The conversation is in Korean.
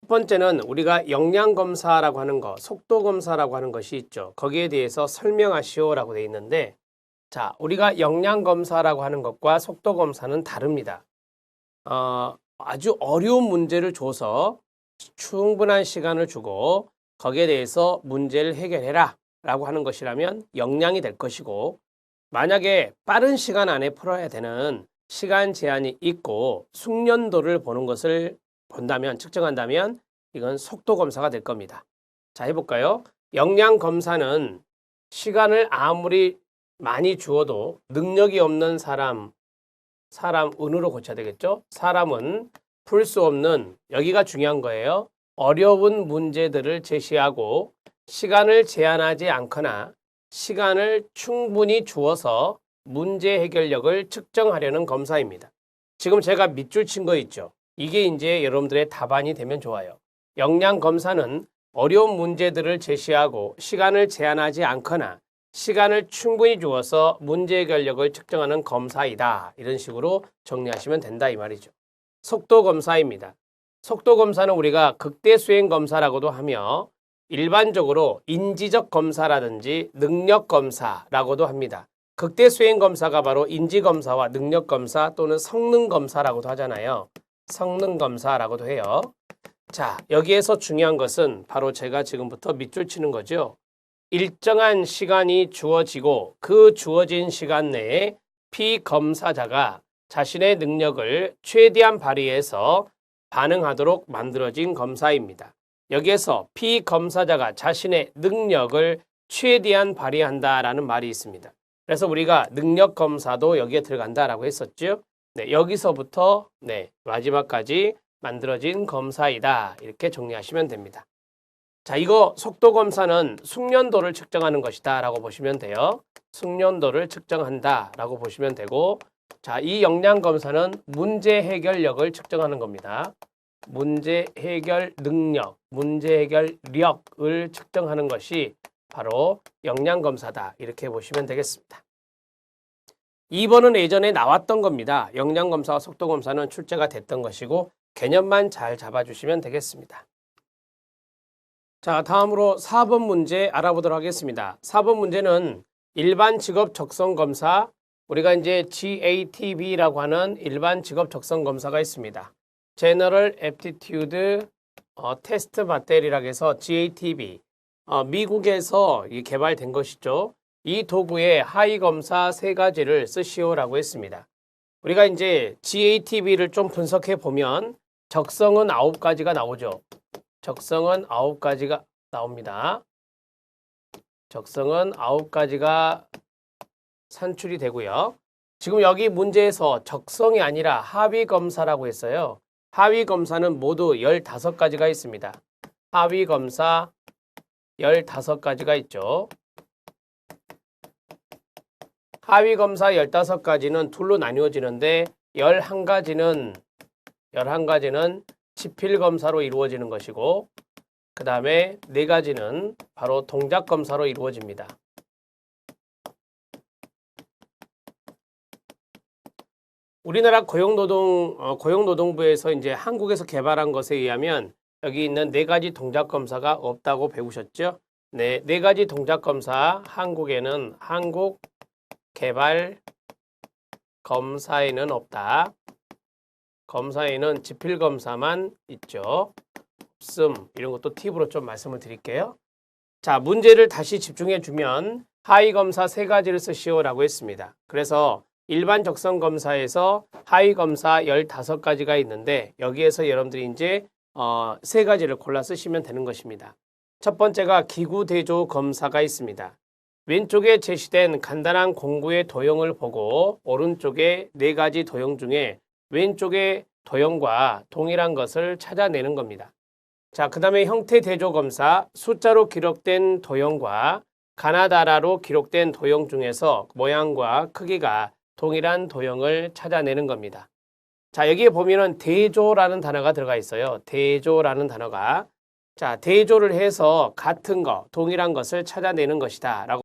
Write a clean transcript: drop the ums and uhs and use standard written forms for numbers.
번째는 우리가 역량검사라고 하는 거, 속도검사라고 하는 것이 있죠. 거기에 대해서 설명하시오라고 되어 있는데, 자, 우리가 역량검사라고 하는 것과 속도검사는 다릅니다. 아주 어려운 문제를 줘서 충분한 시간을 주고 거기에 대해서 문제를 해결해라 라고 하는 것이라면 역량이 될 것이고, 만약에 빠른 시간 안에 풀어야 되는 시간 제한이 있고 숙련도를 보는 것을 본다면, 측정한다면 이건 속도검사가 될 겁니다. 자, 해볼까요? 역량검사는 시간을 아무리 많이 주어도 능력이 없는 사람 은으로 고쳐야 되겠죠? 사람은 풀 수 없는, 여기가 중요한 거예요. 어려운 문제들을 제시하고 시간을 제한하지 않거나 시간을 충분히 주어서 문제 해결력을 측정하려는 검사입니다. 지금 제가 밑줄 친 거 있죠? 이게 이제 여러분들의 답안이 되면 좋아요. 역량 검사는 어려운 문제들을 제시하고 시간을 제한하지 않거나 시간을 충분히 주어서 문제 해결력을 측정하는 검사이다. 이런 식으로 정리하시면 된다 이 말이죠. 속도 검사입니다. 속도 검사는 우리가 극대 수행 검사라고도 하며 일반적으로 인지적 검사라든지 능력 검사라고도 합니다. 극대 수행 검사가 바로 인지 검사와 능력 검사 또는 성능 검사라고도 하잖아요. 성능 검사라고도 해요. 자, 여기에서 중요한 것은 바로 제가 지금부터 밑줄 치는 거죠. 일정한 시간이 주어지고 그 주어진 시간 내에 피검사자가 자신의 능력을 최대한 발휘해서 반응하도록 만들어진 검사입니다. 여기에서 피검사자가 자신의 능력을 최대한 발휘한다라는 말이 있습니다. 그래서 우리가 능력검사도 여기에 들어간다라고 했었죠. 네, 여기서부터 마지막까지 만들어진 검사이다. 이렇게 정리하시면 됩니다. 자, 이거 속도검사는 숙련도를 측정하는 것이다 라고 보시면 돼요. 숙련도를 측정한다 라고 보시면 되고, 자, 이 역량검사는 문제 해결력을 측정하는 겁니다. 문제 해결 능력, 문제 해결력을 측정하는 것이 바로 역량검사다. 이렇게 보시면 되겠습니다. 2번은 예전에 나왔던 겁니다. 역량검사와 속도검사는 출제가 됐던 것이고 개념만 잘 잡아주시면 되겠습니다. 자, 다음으로 4번 문제 알아보도록 하겠습니다. 4번 문제는 일반 직업 적성 검사, 우리가 이제 GATB라고 하는 일반 직업 적성 검사가 있습니다. General Aptitude Test Battery라고 해서 GATB, 미국에서 개발된 것이죠. 이 도구의 하위 검사 3가지를 쓰시오라고 했습니다. 우리가 이제 GATB를 좀 분석해 보면 적성은 9가지가 나오죠. 적성은 9가지가 나옵니다. 적성은 9가지가 산출이 되고요. 지금 여기 문제에서 적성이 아니라 하위 검사라고 했어요. 하위 검사는 모두 15가지가 있습니다. 하위 검사 15가지가 있죠. 하위 검사 15가지는 둘로 나뉘어지는데 11가지는 지필 검사로 이루어지는 것이고, 그 다음에 4가지는 바로 동작 검사로 이루어집니다. 우리나라 고용노동부에서 이제 한국에서 개발한 것에 의하면 여기 있는 4가지 동작 검사가 없다고 배우셨죠? 네, 4가지 동작 검사 한국에는 한국 개발 검사에는 없다. 검사에는 지필 검사만 있죠. 없음, 이런 것도 팁으로 좀 말씀을 드릴게요. 자, 문제를 다시 집중해 주면 하위 검사 3가지를 쓰시오라고 했습니다. 그래서 일반 적성 검사에서 하위 검사 15가지가 있는데 여기에서 여러분들이 이제 3가지를 골라 쓰시면 되는 것입니다. 첫 번째가 기구 대조 검사가 있습니다. 왼쪽에 제시된 간단한 공구의 도형을 보고 오른쪽에 4가지 도형 중에 왼쪽의 도형과 동일한 것을 찾아내는 겁니다. 자, 그 다음에 형태 대조 검사, 숫자로 기록된 도형과 가나다라로 기록된 도형 중에서 모양과 크기가 동일한 도형을 찾아내는 겁니다. 자, 여기에 보면은 대조라는 단어가 들어가 있어요. 대조라는 단어가. 자, 대조를 해서 같은 거, 동일한 것을 찾아내는 것이다 라고